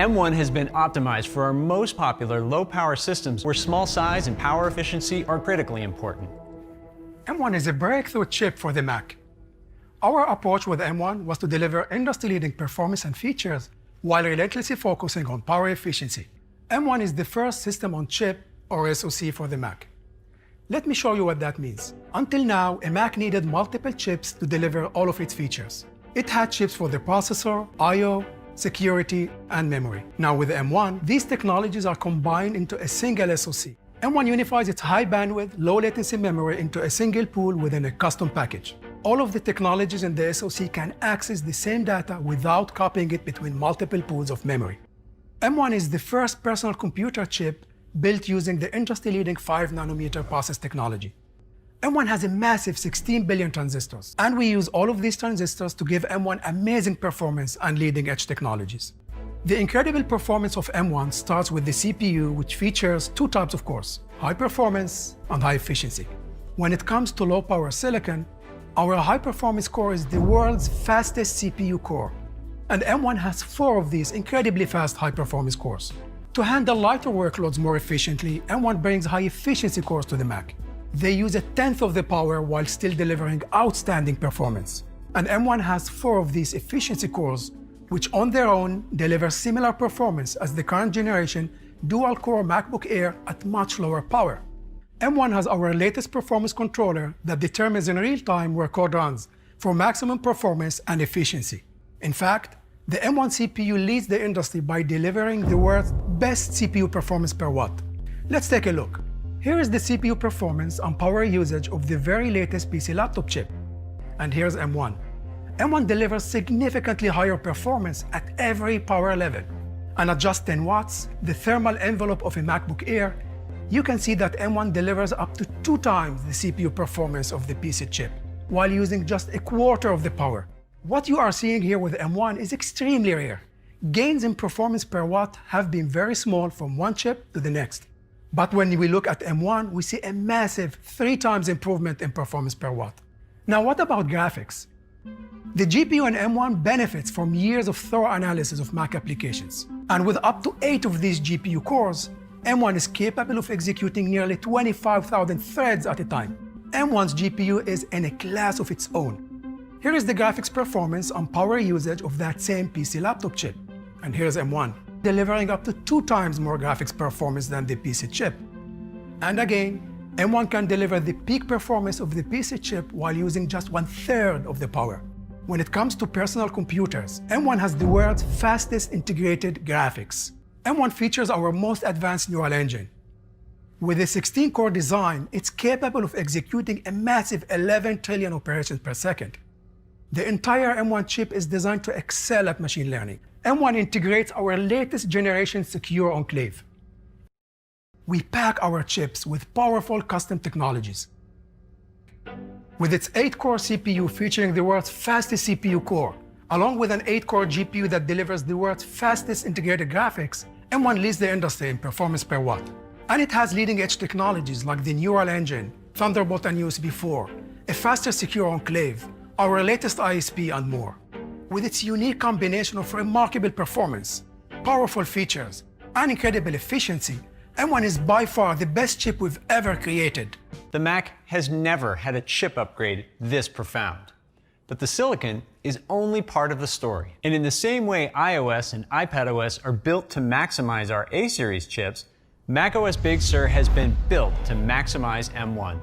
M1 has been optimized for our most popular low-power systems where small size and power efficiency are critically important. M1 is a breakthrough chip for the Mac. Our approach with M1 was to deliver industry-leading performance and features while relentlessly focusing on power efficiency. M1 is the first system-on-chip, or SoC, for the Mac. Let me show you what that means. Until now, a Mac needed multiple chips to deliver all of its features. It had chips for the processor, I/O, security, and memory. Now with M1, these technologies are combined into a single SoC. M1 unifies its high bandwidth, low latency memory into a single pool within a custom package. All of the technologies in the SoC can access the same data without copying it between multiple pools of memory. M1 is the first personal computer chip built using the industry-leading 5nm process technology. M1 has a massive 16 billion transistors, and we use all of these transistors to give M1 amazing performance and leading-edge technologies. The incredible performance of M1 starts with the CPU, which features two types of cores, high performance and high efficiency. When it comes to low-power silicon, our high-performance core is the world's fastest CPU core, and M1 has 4 of these incredibly fast high-performance cores. To handle lighter workloads more efficiently, M1 brings high-efficiency cores to the Mac. They use 1/10 of the power while still delivering outstanding performance. And M1 has 4 of these efficiency cores, which on their own deliver similar performance as the current generation dual-core MacBook Air at much lower power. M1 has our latest performance controller that determines in real time where code runs for maximum performance and efficiency. In fact, the M1 CPU leads the industry by delivering the world's best CPU performance per watt. Let's take a look. Here is the CPU performance and power usage of the very latest PC laptop chip. And here's M1. M1 delivers significantly higher performance at every power level. And at just 10 watts, the thermal envelope of a MacBook Air, you can see that M1 delivers up to 2 times the CPU performance of the PC chip, while using just 1/4 of the power. What you are seeing here with M1 is extremely rare. Gains in performance per watt have been very small from one chip to the next. But when we look at M1, we see a massive 3 times improvement in performance per watt. Now, what about graphics? The GPU in M1 benefits from years of thorough analysis of Mac applications. And with up to 8 of these GPU cores, M1 is capable of executing nearly 25,000 threads at a time. M1's GPU is in a class of its own. Here is the graphics performance and power usage of that same PC laptop chip. And here's M1, delivering up to 2 times more graphics performance than the PC chip. And again, M1 can deliver the peak performance of the PC chip while using just 1/3 of the power. When it comes to personal computers, M1 has the world's fastest integrated graphics. M1 features our most advanced neural engine. With a 16-core design, it's capable of executing a massive 11 trillion operations per second. The entire M1 chip is designed to excel at machine learning. M1 integrates our latest generation secure enclave. We pack our chips with powerful custom technologies. With its 8-core CPU featuring the world's fastest CPU core, along with an 8-core GPU that delivers the world's fastest integrated graphics, M1 leads the industry in performance per watt. And it has leading-edge technologies like the neural engine, Thunderbolt and USB 4, a faster secure enclave, our latest ISP, and more. With its unique combination of remarkable performance, powerful features, and incredible efficiency, M1 is by far the best chip we've ever created. The Mac has never had a chip upgrade this profound. But the silicon is only part of the story. And in the same way iOS and iPadOS are built to maximize our A-series chips, macOS Big Sur has been built to maximize M1.